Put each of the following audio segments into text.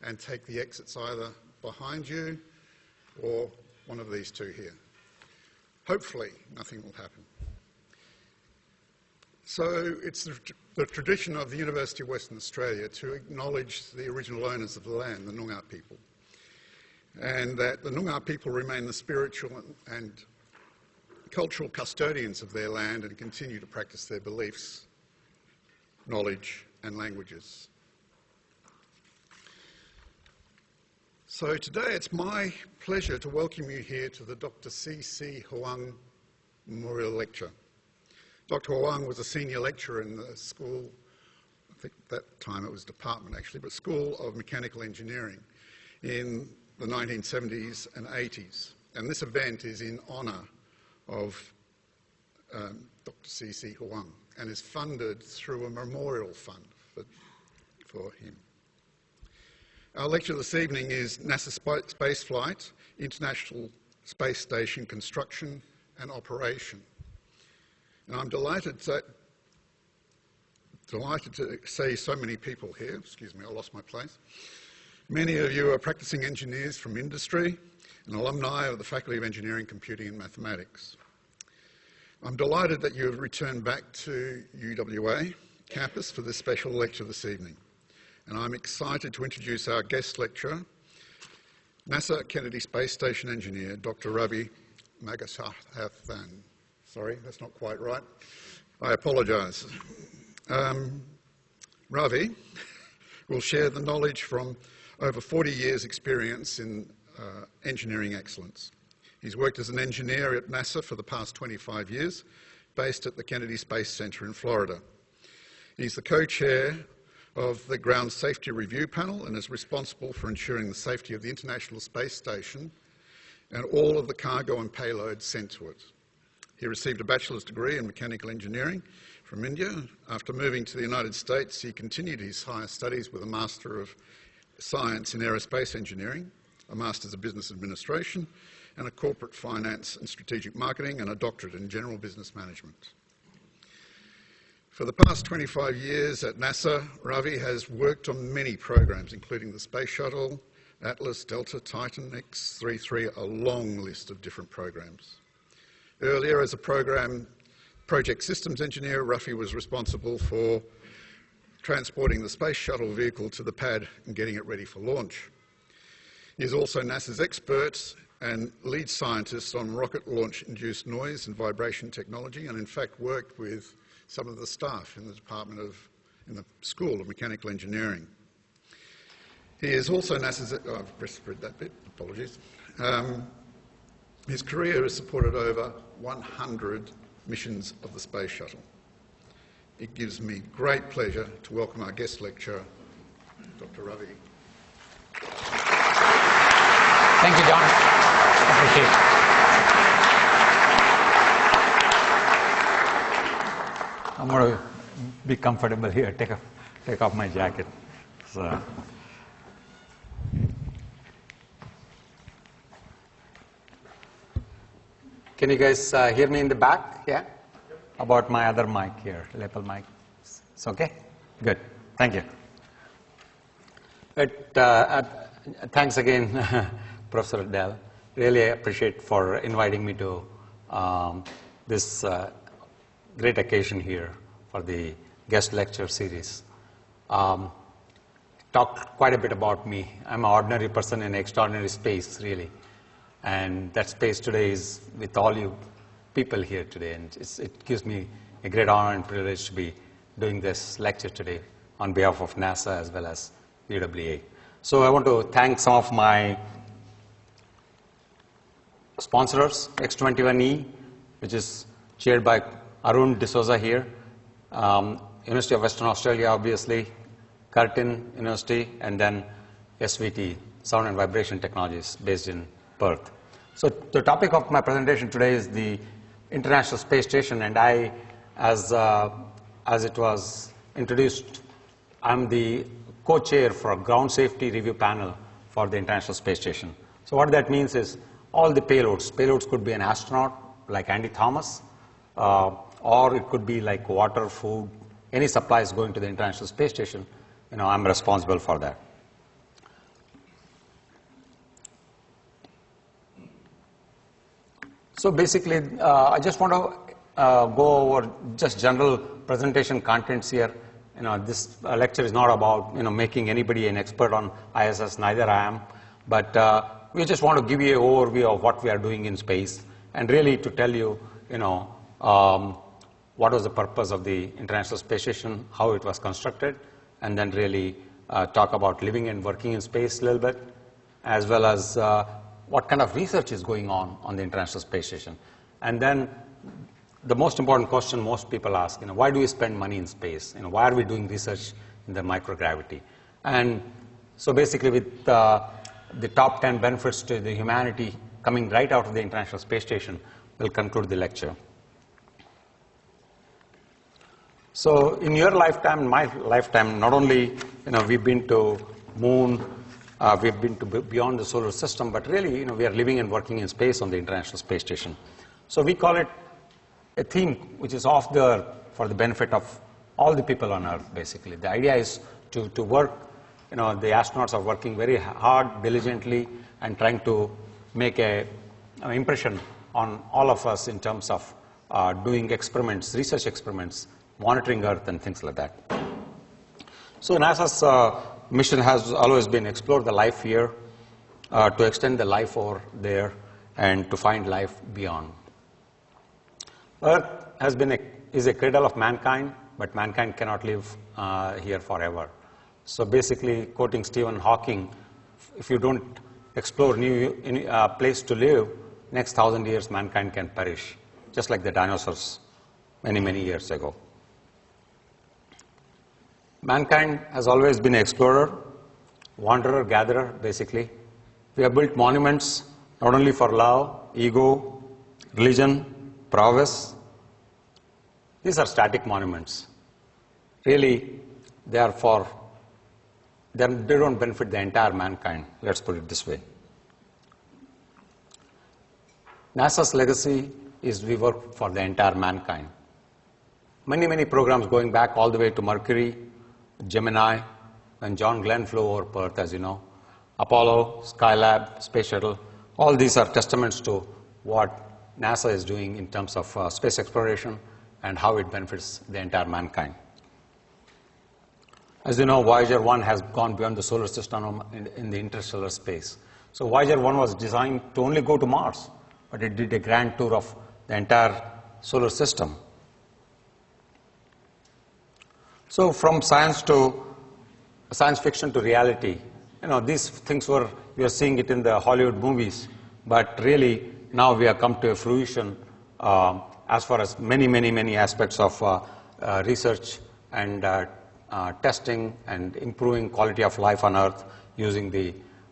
and take the exits either behind you or one of these two here. Hopefully, nothing will happen. So it's the tradition of the University of Western Australia to acknowledge the original owners of the land, the Noongar people, and that the Noongar people remain the spiritual and cultural custodians of their land and continue to practice their beliefs, knowledge and languages. So today it's my pleasure to welcome you here to the Dr. C.C. Huang Memorial Lecture. Dr. Huang was a senior lecturer in the school, I think at that time it was department actually, but School of Mechanical Engineering in the 1970s and 80s. And this event is in honour of Dr. C.C. Huang and is funded through a memorial fund for him. Our lecture this evening is NASA Spaceflight, International Space Station Construction and Operation. And I'm delighted to see so many people here. Excuse me, I lost my place. Many of you are practicing engineers from industry and alumni of the Faculty of Engineering, Computing and Mathematics. I'm delighted that you have returned back to UWA campus for this special lecture this evening. And I'm excited to introduce our guest lecturer, NASA Kennedy Space Station engineer, Dr. Ravi Magasathan. Sorry, that's not quite right. I apologise. Ravi will share the knowledge from over 40 years' experience in engineering excellence. He's worked as an engineer at NASA for the past 25 years, based at the Kennedy Space Center in Florida. He's the co-chair of the Ground Safety Review Panel and is responsible for ensuring the safety of the International Space Station and all of the cargo and payload sent to it. He received a bachelor's degree in mechanical engineering from India. After moving to the United States, he continued his higher studies with a Master of Science in Aerospace Engineering, a Master's of Business Administration, and a Corporate Finance and Strategic Marketing, and a doctorate in General Business Management. For the past 25 years at NASA, Ravi has worked on many programs, including the Space Shuttle, Atlas, Delta, Titan, X-33, a long list of different programs. Earlier, as a project systems engineer, Ravi was responsible for transporting the Space Shuttle vehicle to the pad and getting it ready for launch. He is also NASA's expert and lead scientist on rocket launch-induced noise and vibration technology, and in fact worked with some of the staff in the in the School of Mechanical Engineering. He is also NASA's, I've read that bit, apologies. His career has supported over 100 missions of the Space Shuttle. It gives me great pleasure to welcome our guest lecturer, Dr. Ravi. Thank you, John. Appreciate it. I'm going to be comfortable here. Take off my jacket. So. Can you guys hear me in the back? Yeah? Yep. About my other mic here, lapel mic. It's okay? Good. Thank you. Thanks again, Professor Adele. Really appreciate for inviting me to this great occasion here for the guest lecture series. Talked quite a bit about me. I'm an ordinary person in extraordinary space, really. And that space today is with all you people here today. And it gives me a great honor and privilege to be doing this lecture today on behalf of NASA as well as UWA. So I want to thank some of my sponsors, X21E, which is chaired by Arun D'Souza here, University of Western Australia, obviously, Curtin University, and then SVT, Sound and Vibration Technologies, based in Perth. So the topic of my presentation today is the International Space Station, and I, as it was introduced, I'm the co-chair for a ground safety review panel for the International Space Station. So what that means is all the payloads could be an astronaut like Andy Thomas, or it could be like water, food, any supplies going to the International Space Station. I'm responsible for that. So basically, I just want to go over just general presentation contents here. This lecture is not about making anybody an expert on ISS. Neither I am, but we just want to give you an overview of what we are doing in space, and really to tell you, what was the purpose of the International Space Station, how it was constructed, and then really talk about living and working in space a little bit, as well as what kind of research is going on the International Space Station. And then the most important question most people ask, why do we spend money in space? Why are we doing research in the microgravity? And so basically with the top 10 benefits to the humanity coming right out of the International Space Station, we'll conclude the lecture. So in your lifetime, my lifetime, not only we've been to moon, we've been to beyond the solar system, but really we are living and working in space on the International Space Station. So we call it a theme which is off the Earth for the benefit of all the people on Earth, basically. The idea is to work, the astronauts are working very hard, diligently, and trying to make an impression on all of us in terms of doing experiments, research experiments, monitoring Earth and things like that. So NASA's mission has always been explore the life here, to extend the life over there, and to find life beyond. Earth is a cradle of mankind, but mankind cannot live here forever. So basically, quoting Stephen Hawking, if you don't explore new place to live, next 1,000 years mankind can perish, just like the dinosaurs many, many years ago. Mankind has always been an explorer, wanderer, gatherer, basically. We have built monuments not only for love, ego, religion, prowess. These are static monuments. Really, they don't benefit the entire mankind, let's put it this way. NASA's legacy is we work for the entire mankind. Many, many programs going back all the way to Mercury, Gemini, and John Glenn flew over Perth, as you know, Apollo, Skylab, Space Shuttle, all these are testaments to what NASA is doing in terms of space exploration and how it benefits the entire mankind. As you know, Voyager 1 has gone beyond the solar system in the interstellar space. So Voyager 1 was designed to only go to Mars, but it did a grand tour of the entire solar system. So from science fiction to reality, these things we are seeing it in the Hollywood movies, but really now we have come to a fruition as far as many, many, many aspects of research and testing and improving quality of life on Earth using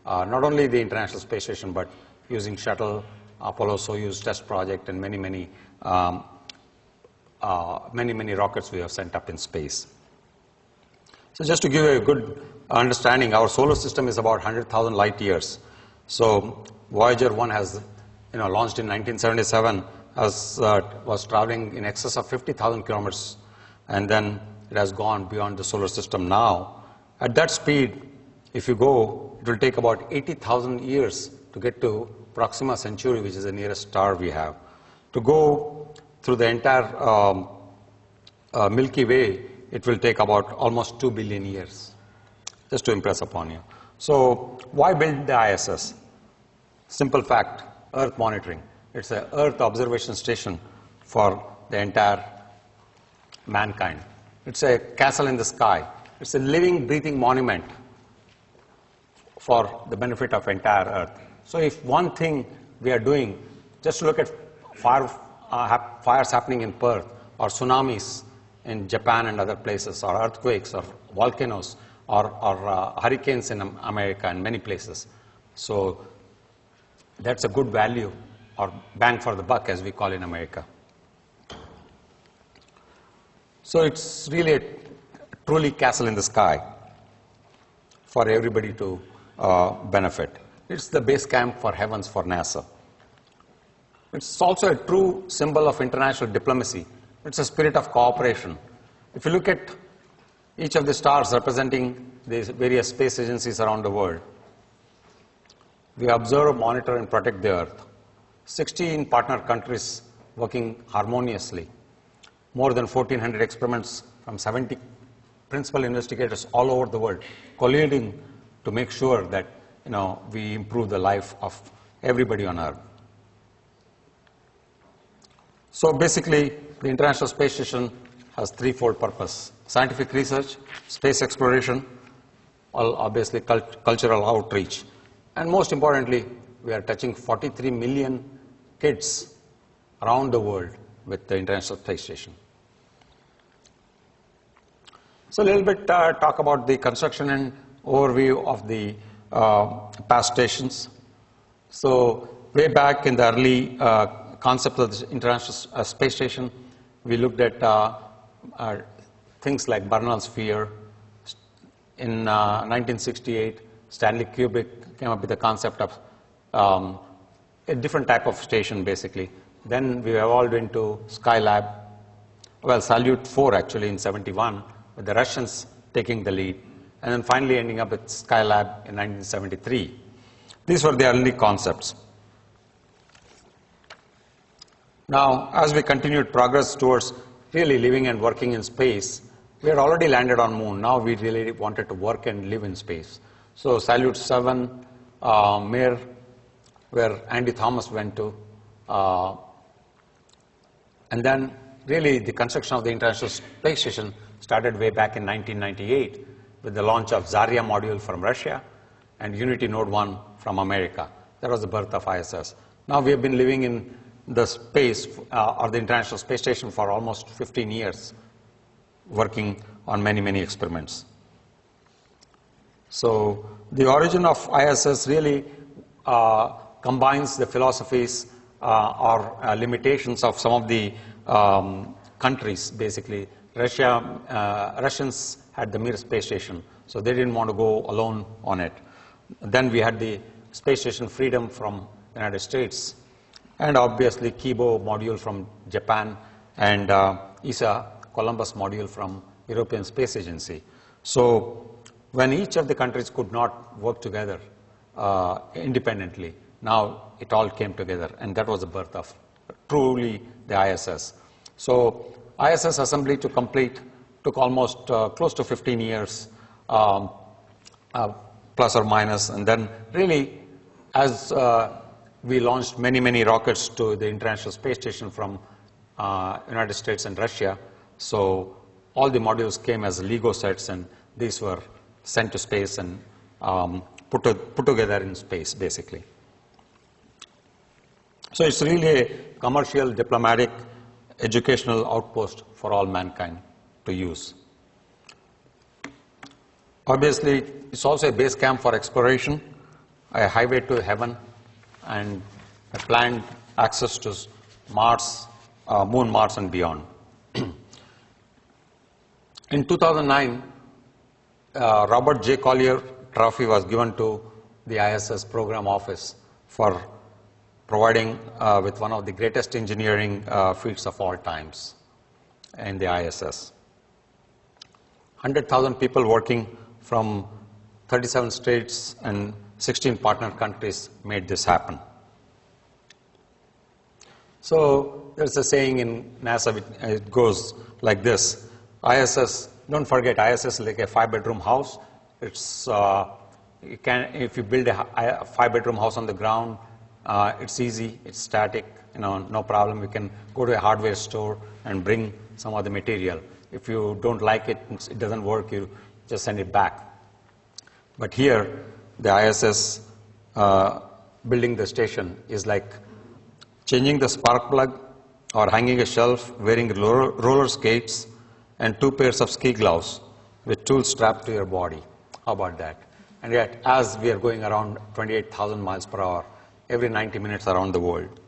not only the International Space Station, but using shuttle, Apollo, Soyuz test project, and many, many rockets we have sent up in space. So just to give you a good understanding, our solar system is about 100,000 light years. So Voyager 1 has, launched in 1977, was traveling in excess of 50,000 kilometers, and then it has gone beyond the solar system now. At that speed, if you go, it will take about 80,000 years to get to Proxima Centauri, which is the nearest star we have. To go through the entire Milky Way, it will take about almost 2 billion years, just to impress upon you. So why build the ISS? Simple fact, Earth monitoring. It's an Earth observation station for the entire mankind. It's a castle in the sky. It's a living, breathing monument for the benefit of entire Earth. So if one thing we are doing, just look at fires happening in Perth, or tsunamis in Japan and other places, or earthquakes, or volcanoes, or hurricanes in America and many places. So that's a good value, or bang for the buck, as we call in America. So it's really a truly castle in the sky for everybody to benefit. It's the base camp for heavens for NASA. It's also a true symbol of international diplomacy. It's a spirit of cooperation. If you look at each of the stars representing the various space agencies around the world, we observe, monitor, and protect the Earth. 16 partner countries working harmoniously, more than 1,400 experiments from 70 principal investigators all over the world, colluding to make sure that we improve the life of everybody on Earth. So basically, the International Space Station has threefold purpose: scientific research, space exploration, obviously cultural outreach, and most importantly, we are touching 43 million kids around the world with the International Space Station. So a little bit talk about the construction and overview of the past stations. So way back in the early concept of the International Space Station, we looked at things like Bernal sphere. In 1968, Stanley Kubrick came up with the concept of a different type of station, basically. Then we evolved into Skylab. Well, Salyut 4 actually in 71, with the Russians taking the lead, and then finally ending up with Skylab in 1973. These were the early concepts. Now, as we continued progress towards really living and working in space, we had already landed on Moon. Now we really wanted to work and live in space. So Salyut 7, Mir, where Andy Thomas went to, and then really the construction of the International Space Station started way back in 1998 with the launch of Zarya module from Russia and Unity Node 1 from America. That was the birth of ISS. Now we have been living in the space or the International Space Station for almost 15 years, working on many, many experiments. So the origin of ISS really combines the philosophies or limitations of some of the countries, basically. Russians had the Mir space station, so they didn't want to go alone on it. Then we had the space station Freedom from the United States, and obviously Kibo module from Japan, and ESA Columbus module from European Space Agency. So when each of the countries could not work together independently, now it all came together, and that was the birth of truly the ISS. So ISS assembly to complete took almost close to 15 years, plus or minus, and then really as we launched many, many rockets to the International Space Station from United States and Russia, so all the modules came as Lego sets, and these were sent to space and put together in space, basically. So it's really a commercial, diplomatic, educational outpost for all mankind to use. Obviously, it's also a base camp for exploration, a highway to heaven, and a planned access to Mars, Moon, Mars, and beyond. In 2009, Robert J. Collier Trophy was given to the ISS Program Office for providing with one of the greatest engineering feats of all times in the ISS. 100,000 people working from 37 states and 16 partner countries made this happen. So there's a saying in NASA, it goes like this: ISS, don't forget, ISS is like a 5-bedroom house. It's, if you build a 5-bedroom house on the ground, it's easy, it's static, no problem. You can go to a hardware store and bring some other material. If you don't like it, it doesn't work, you just send it back. But here, the ISS building the station is like changing the spark plug or hanging a shelf, wearing roller skates, and 2 pairs of ski gloves with tools strapped to your body. How about that? And yet, as we are going around 28,000 miles per hour, every 90 minutes around the world.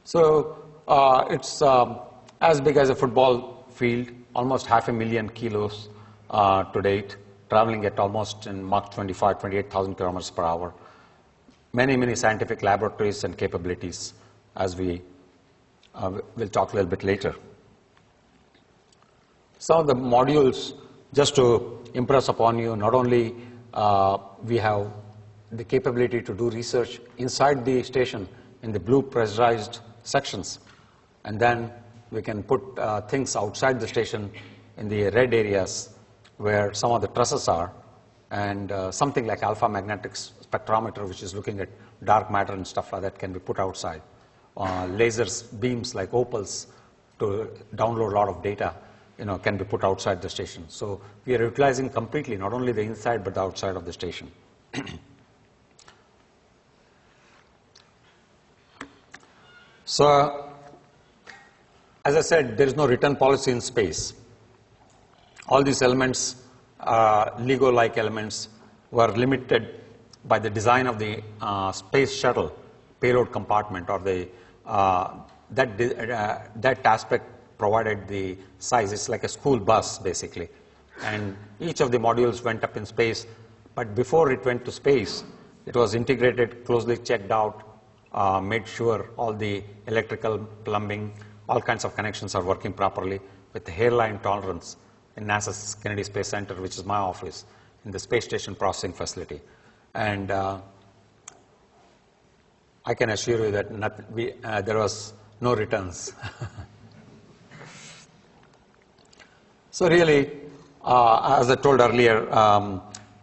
So it's as big as a football field, almost 500,000 kilos to date, traveling at almost in Mach 25, 28,000 kilometers per hour. Many, many scientific laboratories and capabilities, as we will talk a little bit later. Some of the modules, just to impress upon you, not only we have the capability to do research inside the station in the blue pressurized sections. And then we can put things outside the station in the red areas where some of the trusses are, and something like alpha magnetic spectrometer, which is looking at dark matter and stuff like that, can be put outside. Lasers, beams like opals to download a lot of data, can be put outside the station. So we are utilizing completely not only the inside but the outside of the station. So, as I said, there is no return policy in space. All these elements, LEGO-like elements, were limited by the design of the space shuttle payload compartment, or the that aspect provided the size. It's like a school bus, basically. And each of the modules went up in space, but before it went to space, it was integrated, closely checked out, made sure all the electrical, plumbing, all kinds of connections are working properly with the hairline tolerance in NASA's Kennedy Space Center, which is my office, in the Space Station Processing Facility. And I can assure you that there was no returns. So really, as I told earlier,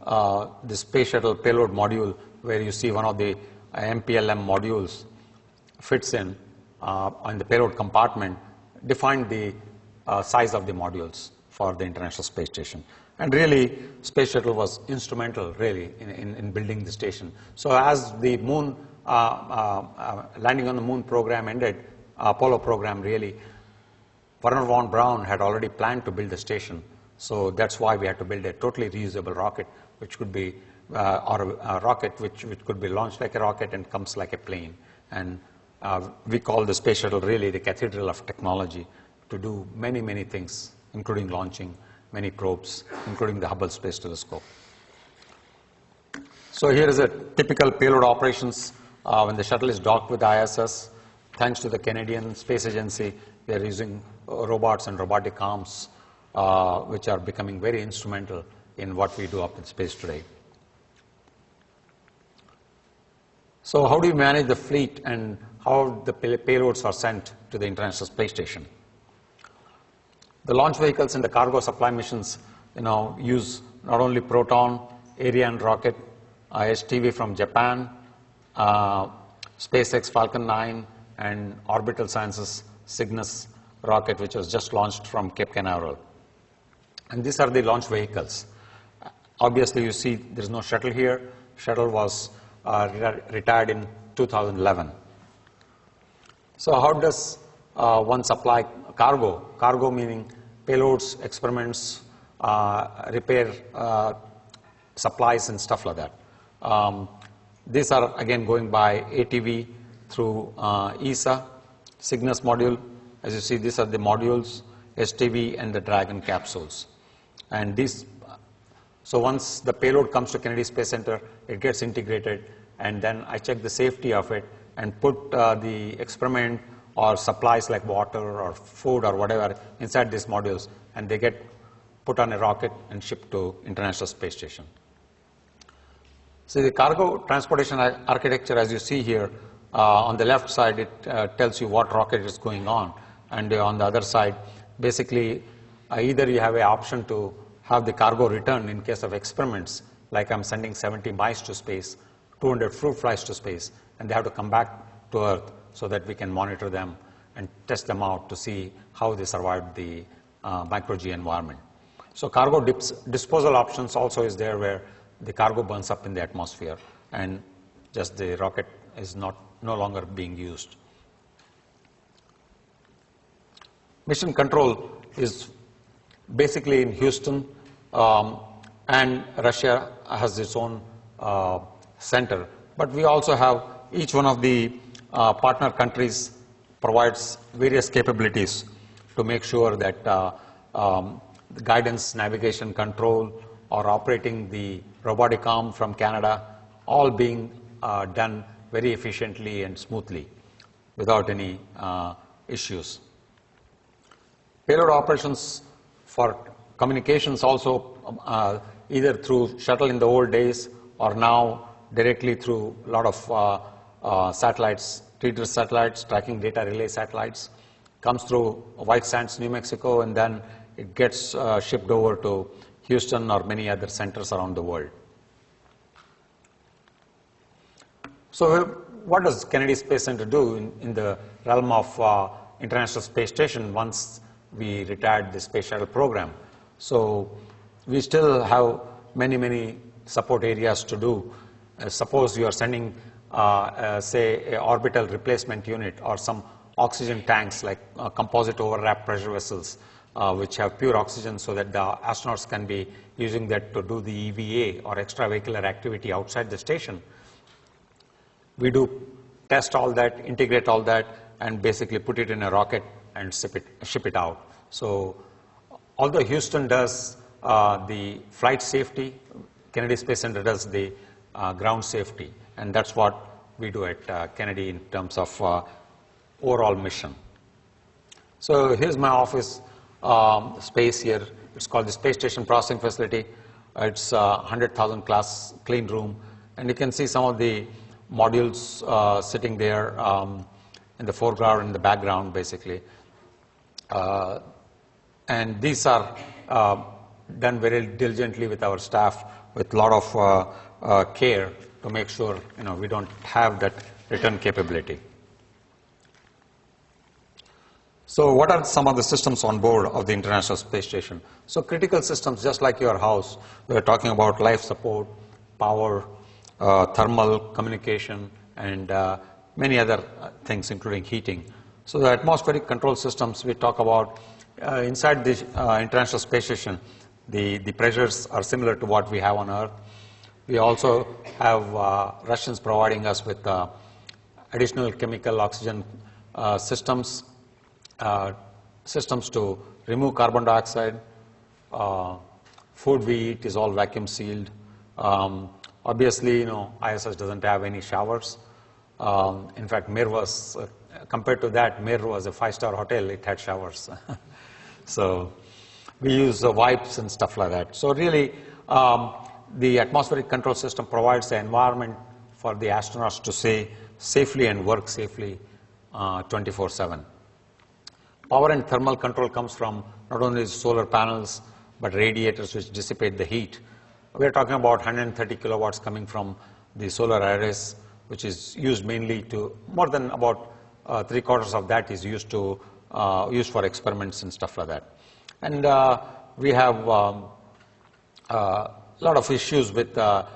the Space Shuttle Payload module, where you see one of the MPLM modules fits in the payload compartment, defined the size of the modules for the International Space Station. And really, Space Shuttle was instrumental, really, in building the station. So as the moon, landing on the moon program ended, Apollo program really, Wernher von Braun had already planned to build the station. So that's why we had to build a totally reusable rocket, which could be, or a rocket which could be launched like a rocket and comes like a plane. And we call the Space Shuttle really the cathedral of technology to do many, many things, including launching many probes, including the Hubble Space Telescope. So here is a typical payload operations when the shuttle is docked with the ISS. Thanks to the Canadian Space Agency, they are using robots and robotic arms, which are becoming very instrumental in what we do up in space today. So how do you manage the fleet and how the payloads are sent to the International Space Station? The launch vehicles and the cargo supply missions, use not only Proton, Ariane rocket, STV from Japan, SpaceX Falcon 9, and Orbital Sciences Cygnus rocket, which was just launched from Cape Canaveral. And these are the launch vehicles. Obviously, you see there is no shuttle here. Shuttle was retired in 2011. So how does one supply cargo? Cargo meaning payloads, experiments, repair supplies and stuff like that. These are again going by ATV through ESA, Cygnus module. As you see, these are the modules, STV and the Dragon capsules. And these, so once the payload comes to Kennedy Space Center, it gets integrated, and then I check the safety of it and put the experiment or supplies like water or food or whatever inside these modules, and they get put on a rocket and shipped to International Space Station. So the cargo transportation architecture, as you see here, on the left side, it tells you what rocket is going on, and on the other side, basically, either you have an option to have the cargo return in case of experiments, like I'm sending 70 mice to space, 200 fruit flies to space, and they have to come back to Earth so that we can monitor them and test them out to see how they survived the micro-G environment. So cargo disposal options also is there, where the cargo burns up in the atmosphere and just the rocket is no longer being used. Mission control is basically in Houston, and Russia has its own center. But we also have each one of the partner countries provides various capabilities to make sure that the guidance, navigation, control, or operating the robotic arm from Canada, all being done very efficiently and smoothly without any issues. Payload operations for communications also, either through shuttle in the old days or now directly through a lot of satellites, TDRS satellites, tracking data relay satellites, comes through White Sands, New Mexico, and then it gets shipped over to Houston or many other centers around the world. So what does Kennedy Space Center do in the realm of International Space Station once we retired the Space Shuttle program? So we still have many support areas to do. Suppose you are sending, say, an orbital replacement unit or some oxygen tanks like composite overwrap pressure vessels, which have pure oxygen so that the astronauts can be using that to do the EVA or extravehicular activity outside the station. We do test all that, integrate all that, and basically put it in a rocket and ship it out. So although Houston does the flight safety, Kennedy Space Center does the ground safety, and that's what we do at Kennedy in terms of overall mission. So here's my office space here. It's called the Space Station Processing Facility. It's 100,000 class clean room, and you can see some of the modules sitting there in the foreground and the background, basically. And these are done very diligently with our staff, with a lot of care to make sure we don't have that return capability. So what are some of the systems on board of the International Space Station? So critical systems, just like your house, we're talking about life support, power, thermal, communication, and many other things, including heating. So the atmospheric control systems we talk about, inside the International Space Station, the pressures are similar to what we have on Earth. We also have Russians providing us with additional chemical oxygen systems, systems to remove carbon dioxide. Food we eat is all vacuum sealed. Obviously, ISS doesn't have any showers. In fact, Mir was, compared to that, Mir was a 5-star hotel. It had showers. So we use wipes and stuff like that. So really, the atmospheric control system provides the environment for the astronauts to stay safely and work safely 24/7. Power and thermal control comes from not only solar panels, but radiators which dissipate the heat. We're talking about 130 kilowatts coming from the solar arrays, which is used mainly to, more than about 3/4 of that is used for experiments and stuff like that. And we have a lot of issues with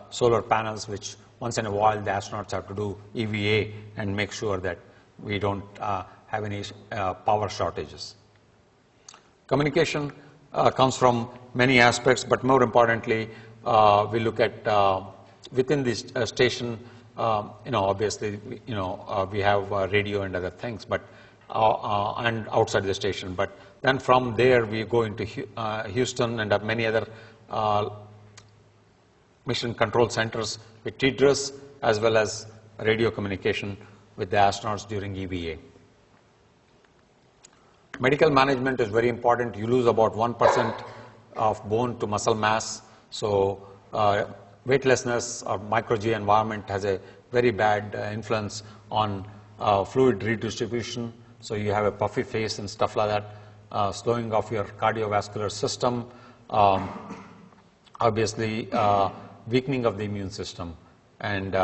solar panels, which once in a while the astronauts have to do EVA and make sure that we don't have any power shortages. Communication comes from many aspects, but more importantly, we look at within this station. Obviously, we have radio and other things, but and outside the station. But then from there, we go into Houston and many other mission control centers with TDRS, as well as radio communication with the astronauts during EVA. Medical management is very important. You lose about 1% of bone to muscle mass. So weightlessness or micro-G environment has a very bad influence on fluid redistribution. So you have a puffy face and stuff like that, slowing of your cardiovascular system, obviously weakening of the immune system. And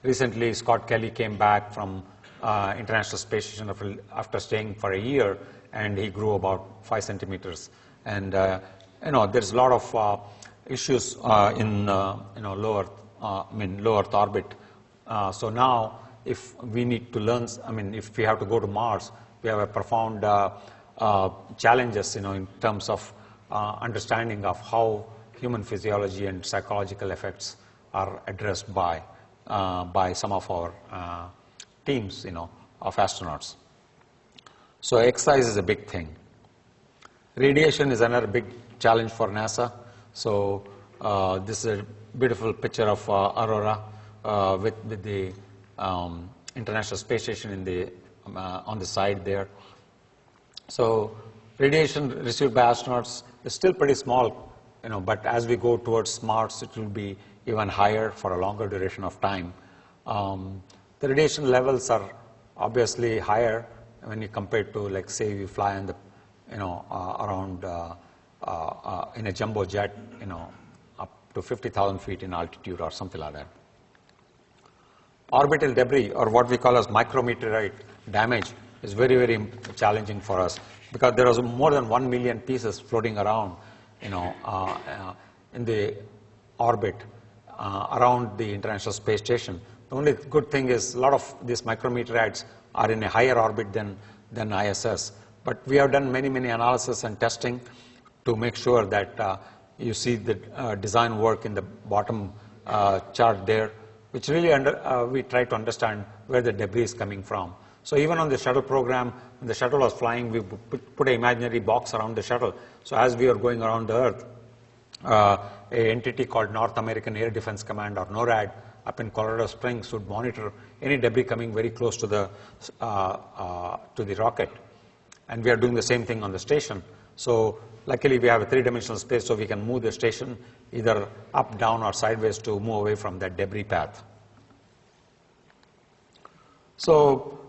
recently, Scott Kelly came back from International Space Station after staying for a year, and he grew about 5 centimeters. And there's a lot of issues in low Earth orbit. So now, if we need to learn, if we have to go to Mars, we have a profound challenges, in terms of understanding of how human physiology and psychological effects are addressed by some of our teams, of astronauts. So exercise is a big thing. Radiation is another big challenge for NASA. So this is a beautiful picture of Aurora with the International Space Station on the side there. So radiation received by astronauts is still pretty small, but as we go towards Mars, it will be even higher for a longer duration of time. The radiation levels are obviously higher when you compare to, like, say, you fly in the, around in a jumbo jet, up to 50,000 feet in altitude or something like that. Orbital debris, or what we call as micrometeorite damage, is very, very challenging for us because there is more than 1 million pieces floating around, in the orbit around the International Space Station. The only good thing is a lot of these micrometeorites are in a higher orbit than ISS. But we have done many, many analysis and testing to make sure that you see the design work in the bottom chart there, which really we try to understand where the debris is coming from. So even on the shuttle program, when the shuttle was flying, we put an imaginary box around the shuttle. So as we are going around the Earth, an entity called North American Air Defense Command, or NORAD, up in Colorado Springs would monitor any debris coming very close to the rocket. And we are doing the same thing on the station. So luckily we have a three-dimensional space, so we can move the station either up, down, or sideways to move away from that debris path. So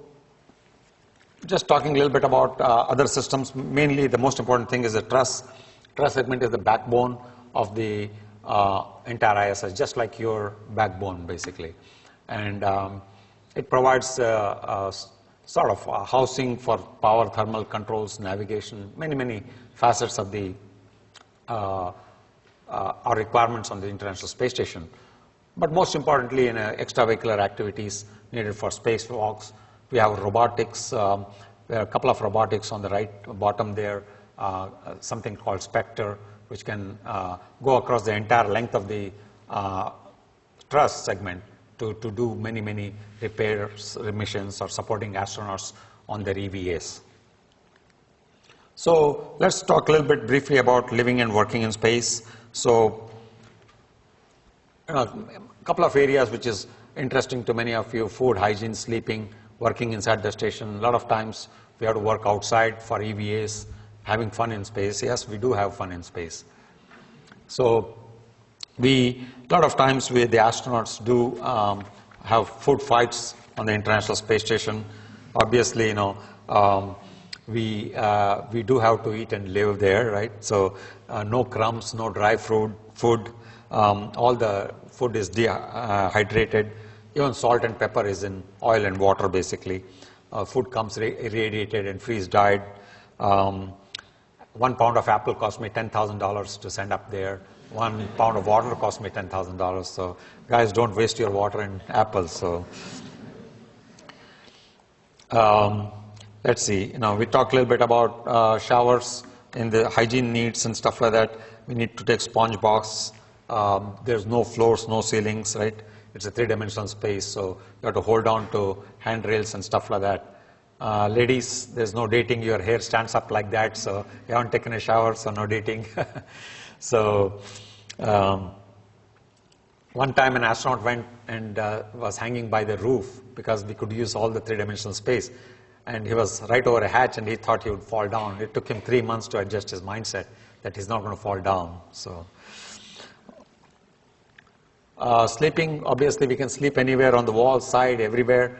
just talking a little bit about other systems, mainly the most important thing is the truss. Truss segment is the backbone of the entire ISS, just like your backbone, basically. And it provides sort of housing for power, thermal controls, navigation, many, many facets of the our requirements on the International Space Station. But most importantly, in extravehicular activities needed for spacewalks, we have robotics. There are a couple of robotics on the right bottom there, something called Spectre, which can go across the entire length of the truss segment to do many, many repairs, missions, or supporting astronauts on their EVAs. So let's talk a little bit briefly about living and working in space. So a couple of areas which is interesting to many of you: food, hygiene, sleeping, working inside the station. A lot of times we have to work outside for EVAs, having fun in space. Yes, we do have fun in space. So a lot of times the astronauts do have food fights on the International Space Station. Obviously, we do have to eat and live there, right? So no crumbs, no dry food. All the food is dehydrated. Even salt and pepper is in oil and water, basically. Food comes irradiated and freeze-dried. 1 pound of apple cost me $10,000 to send up there. 1 pound of water cost me $10,000. So guys, don't waste your water and apples. So let's see. We talked a little bit about showers and the hygiene needs and stuff like that. We need to take sponge baths. There's no floors, no ceilings, right? It's a three-dimensional space, so you have to hold on to handrails and stuff like that. Ladies, there's no dating. Your hair stands up like that, so you haven't taken a shower, so no dating. So one time an astronaut went and was hanging by the roof because we could use all the three-dimensional space. And he was right over a hatch, and he thought he would fall down. It took him 3 months to adjust his mindset that he's not going to fall down. So sleeping, obviously we can sleep anywhere, on the wall, side, everywhere.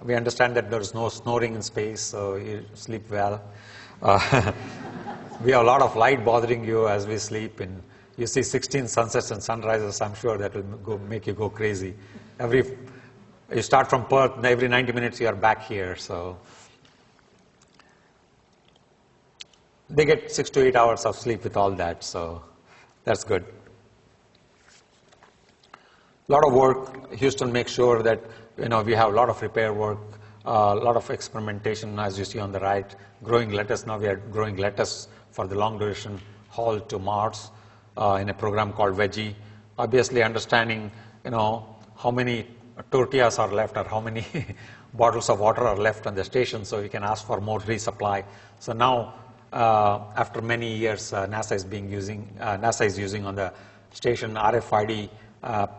We understand that there's no snoring in space, so you sleep well. We have a lot of light bothering you as we sleep, and you see 16 sunsets and sunrises. I'm sure that will make you go crazy. You start from Perth, and every 90 minutes you are back here. So they get 6 to 8 hours of sleep with all that, so that's good. A lot of work. Houston makes sure that we have a lot of repair work, a lot of experimentation, as you see on the right. Growing lettuce. Now we are growing lettuce for the long duration haul to Mars in a program called Veggie. Obviously, understanding how many tortillas are left or how many bottles of water are left on the station, so we can ask for more resupply. So now, after many years, NASA is using on the station RFID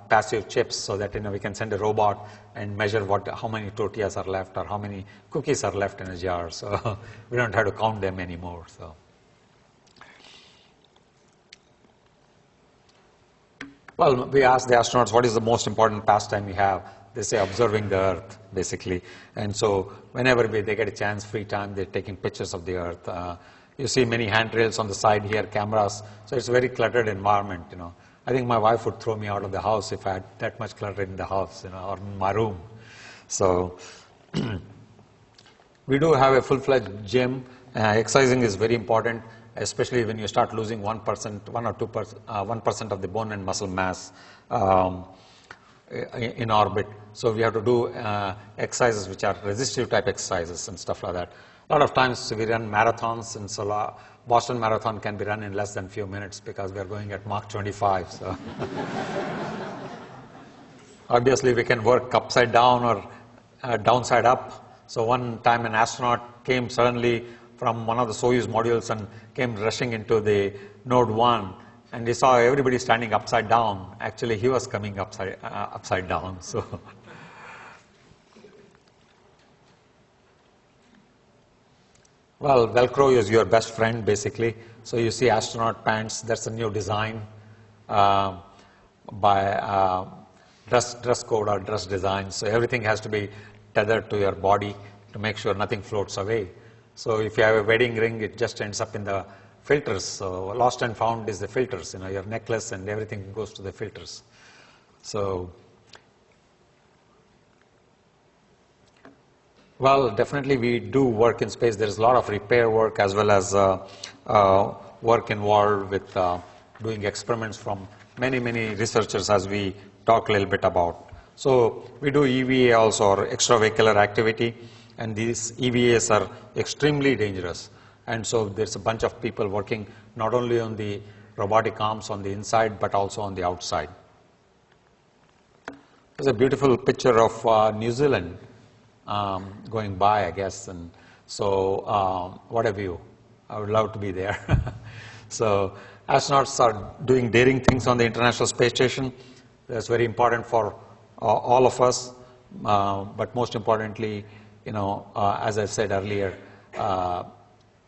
passive chips, so that we can send a robot and measure how many tortillas are left or how many cookies are left in a jar. So we don't have to count them anymore. So Well, we asked the astronauts, what is the most important pastime you have? They say observing the Earth, basically. And so whenever they get a chance, free time, they're taking pictures of the Earth. You see many handrails on the side here, cameras. So it's a very cluttered environment, you know. I think my wife would throw me out of the house if I had that much clutter in the house, you know, or in my room. So we do have a full-fledged gym. Exercising is very important, especially when you start losing 1%, 1% of the bone and muscle mass in orbit. So we have to do exercises which are resistive type exercises and stuff like that. A lot of times we run marathons, and so Boston Marathon can be run in less than a few minutes because we are going at Mach 25. So obviously we can work upside down or downside up. So one time an astronaut came suddenly from one of the Soyuz modules and came rushing into the node 1, and he saw everybody standing upside down. Actually, he was coming upside down. So well, Velcro is your best friend, basically. So you see astronaut pants. That's a new design by dress code or dress design. So everything has to be tethered to your body to make sure nothing floats away. So if you have a wedding ring, it just ends up in the filters. So lost and found is the filters. You know, your necklace and everything goes to the filters. So, well, definitely we do work in space. There is a lot of repair work as well as work involved with doing experiments from many, many researchers, as we talk a little bit about. So we do EVA also, or extravehicular activity, and these EVAs are extremely dangerous. And so there's a bunch of people working not only on the robotic arms on the inside, but also on the outside. There's a beautiful picture of New Zealand going by, I guess. And so what a view. I would love to be there. So astronauts are doing daring things on the International Space Station. That's very important for all of us. But most importantly, you know, as I said earlier,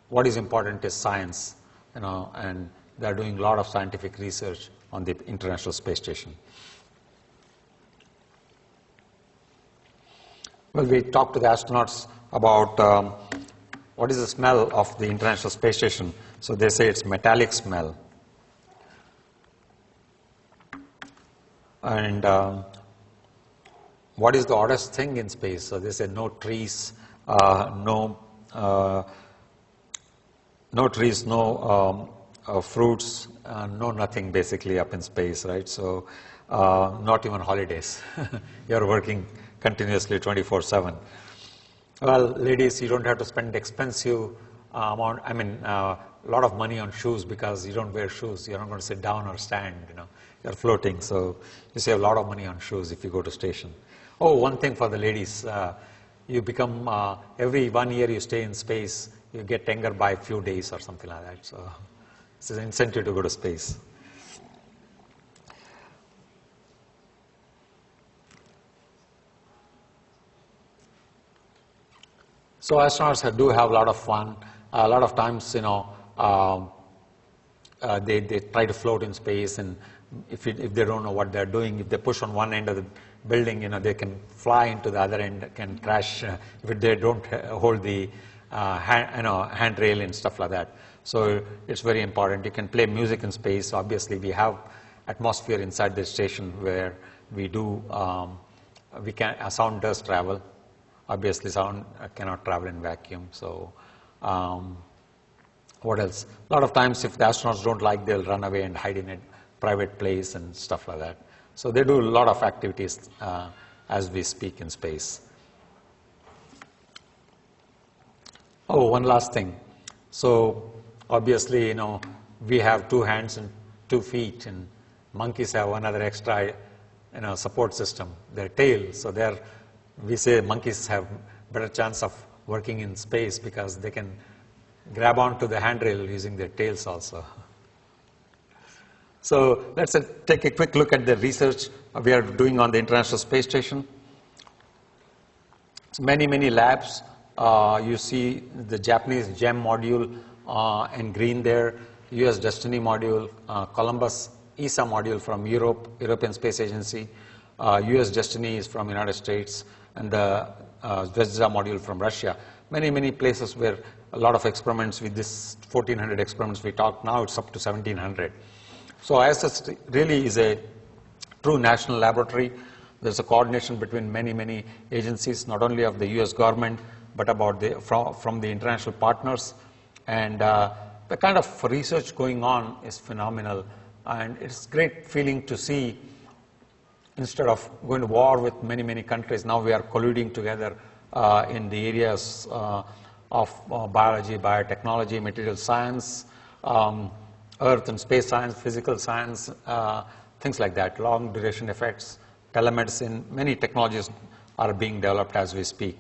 what is important is science, you know, and they're doing a lot of scientific research on the International Space Station. Well, we talked to the astronauts about what is the smell of the International Space Station. So they say it's metallic smell. And what is the oddest thing in space? So they say no trees, no trees, no fruits, no nothing basically up in space, right? So not even holidays. You're working continuously 24/7. Well, ladies, you don't have to spend expensive amount, a lot of money on shoes because you don't wear shoes. You're not going to sit down or stand, you know. You're floating, so you save a lot of money on shoes if you go to station. Oh, one thing for the ladies, you become, every 1 year you stay in space, you get younger by a few days or something like that. So it's an incentive to go to space. So astronauts do have a lot of fun. A lot of times, you know, they try to float in space, and if they don't know what they're doing, if they push on one end of the building, you know, they can fly into the other end, can crash if they don't hold the handrail and stuff like that. So it's very important. You can play music in space. Obviously, we have atmosphere inside the station where we do, sound does travel. Obviously, sound cannot travel in vacuum. So what else? A lot of times, if the astronauts don't like, they'll run away and hide in a private place and stuff like that. So they do a lot of activities as we speak in space. Oh, one last thing. So obviously, you know, we have 2 hands and 2 feet, and monkeys have one other extra, you know, support system, their tail. So we say monkeys have better chance of working in space because they can grab onto the handrail using their tails also. So let's take a quick look at the research we are doing on the International Space Station. So many labs. You see the Japanese GEM module in green there, US Destiny module, Columbus ESA module from European Space Agency, US Destiny is from United States, and the Zvezda module from Russia. Many, many places where a lot of experiments with this 1400 experiments we talked, now it's up to 1700. So ISS really is a true national laboratory. There's a coordination between many, many agencies, not only of the US government, but about from the international partners. And the kind of research going on is phenomenal. And it's great feeling to see, instead of going to war with many, many countries, now we are colluding together in the areas of biology, biotechnology, material science, earth and space science, physical science, things like that, long duration effects, telemedicine. Many technologies are being developed as we speak.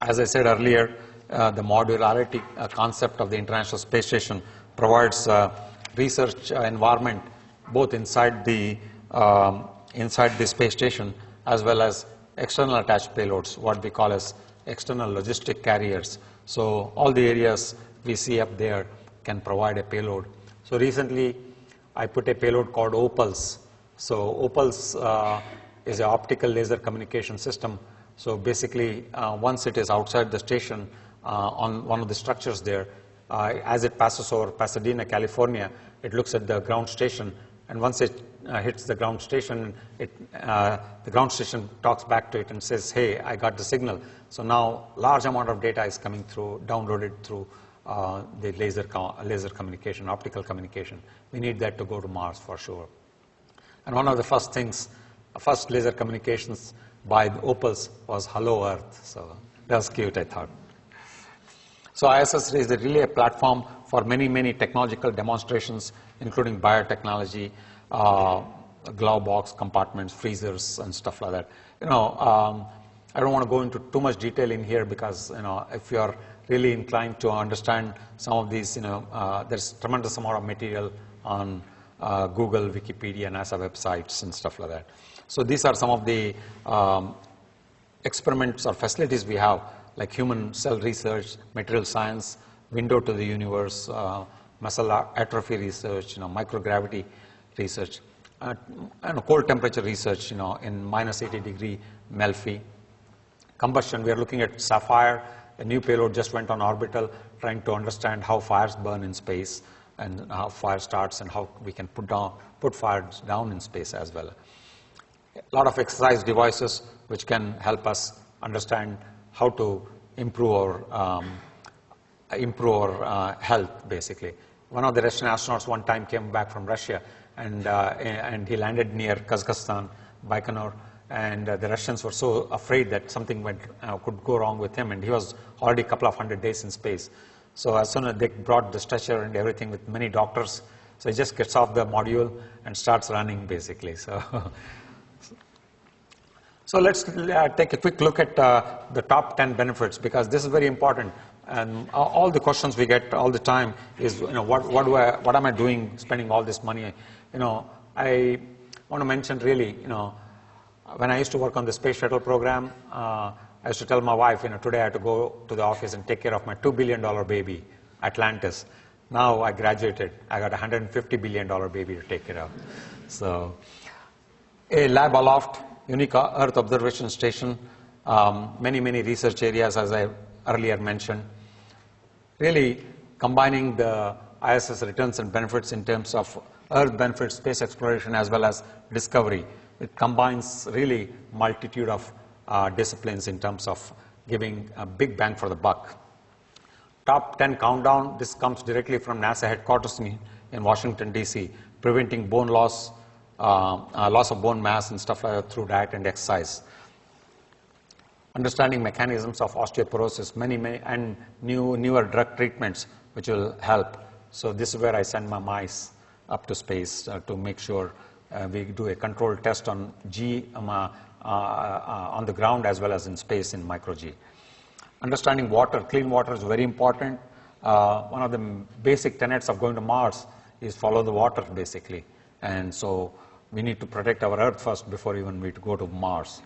As I said earlier, the modularity concept of the International Space Station provides research environment both inside the space station as well as external attached payloads, what we call as external logistic carriers. So all the areas we see up there can provide a payload. So recently I put a payload called Opals. So Opals is an optical laser communication system. So basically once it is outside the station on one of the structures there, as it passes over Pasadena, California, it looks at the ground station, and once it hits the ground station, the ground station talks back to it and says, hey, I got the signal. So now large amount of data is coming through, downloaded through the laser communication, optical communication. We need that to go to Mars for sure. And one of the first laser communications by the Opals was Hello Earth. So that was cute, I thought. So ISS is really a platform for many, many technological demonstrations, including biotechnology, glove box compartments, freezers, and stuff like that. I don't want to go into too much detail in here because, if you're really inclined to understand some of these, there's tremendous amount of material on Google, Wikipedia, NASA websites, and stuff like that. So these are some of the experiments or facilities we have, like human cell research, material science, window to the universe, muscle atrophy research, microgravity research, and cold temperature research, in -80-degree Melfi. Combustion, we are looking at Sapphire. A new payload just went on orbital, trying to understand how fires burn in space and how fire starts and how we can put fires down in space as well. A lot of exercise devices which can help us understand how to improve our health, basically. One of the Russian astronauts one time came back from Russia, and he landed near Kazakhstan, Baikonur, and the Russians were so afraid that something could go wrong with him, and he was already a couple of 100 days in space. So as soon as they brought the stretcher and everything with many doctors, so he just gets off the module and starts running, basically. So let's take a quick look at the top 10 benefits, because this is very important. And all the questions we get all the time is, what am I doing spending all this money? I want to mention really, when I used to work on the space shuttle program, I used to tell my wife, today I had to go to the office and take care of my $2 billion baby, Atlantis. Now I graduated, I got a $150 billion baby to take care of. So a lab aloft, unique Earth observation station, many, many research areas, as I earlier mentioned. Really combining the ISS returns and benefits in terms of Earth benefits, space exploration, as well as discovery. It combines really multitude of disciplines in terms of giving a big bang for the buck. Top 10 countdown, this comes directly from NASA headquarters in Washington, D.C., preventing bone loss, loss of bone mass and stuff like that through diet and exercise. Understanding mechanisms of osteoporosis, many, and newer drug treatments which will help. So this is where I send my mice up to space to make sure we do a controlled test on on the ground as well as in space in micro-G. Understanding water, clean water is very important. One of the basic tenets of going to Mars is follow the water, basically. And so we need to protect our Earth first before even we go to Mars.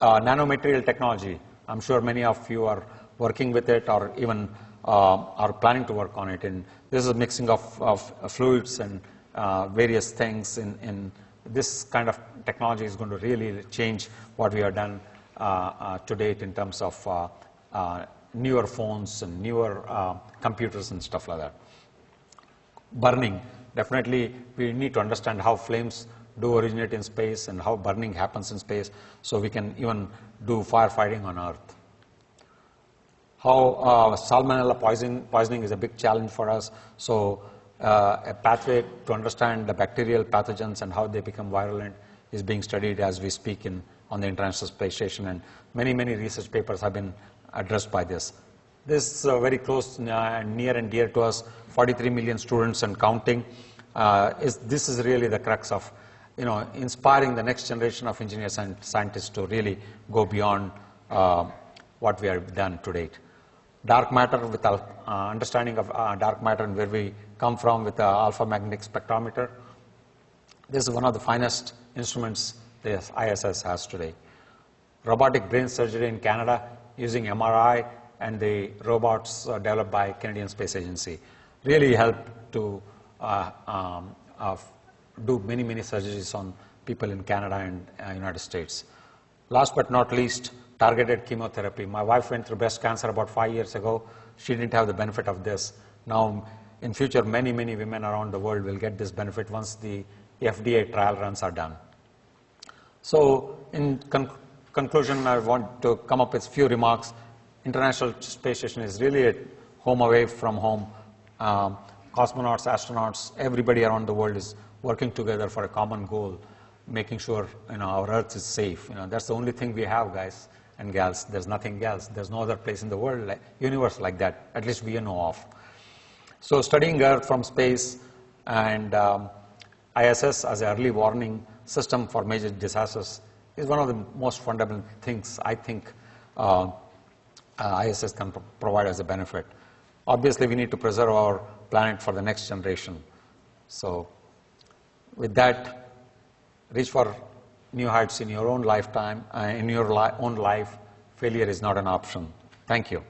Nanomaterial technology, I'm sure many of you are working with it or even are planning to work on it. And this is a mixing of fluids and various things. In this kind of technology is going to really change what we have done to date in terms of newer phones and newer computers and stuff like that. Burning, definitely we need to understand how flames do originate in space and how burning happens in space, so we can even do firefighting on Earth. How salmonella poisoning is a big challenge for us, so a pathway to understand the bacterial pathogens and how they become virulent is being studied as we speak on the International Space Station, and many research papers have been addressed by this. This is very close and near and dear to us, 43 million students and counting. This is really the crux of inspiring the next generation of engineers and scientists to really go beyond what we have done to date. Dark matter, with understanding of dark matter and where we come from with the alpha magnetic spectrometer. This is one of the finest instruments the ISS has today. Robotic brain surgery in Canada using MRI and the robots developed by Canadian Space Agency really help to do many surgeries on people in Canada and United States. Last but not least, targeted chemotherapy. My wife went through breast cancer about 5 years ago. She didn't have the benefit of this. Now, in future, many women around the world will get this benefit once the FDA trial runs are done. So, in conclusion, I want to come up with a few remarks. International Space Station is really a home away from home. Cosmonauts, astronauts, everybody around the world is working together for a common goal, making sure our Earth is safe. That's the only thing we have, guys and gals. There's nothing else. There's no other place in the world, universe like that, at least we know of. So studying Earth from space and ISS as an early warning system for major disasters is one of the most fundamental things I think ISS can provide as a benefit. Obviously, we need to preserve our planet for the next generation. So with that, reach for new heights in your own lifetime, in your own life. Failure is not an option. Thank you.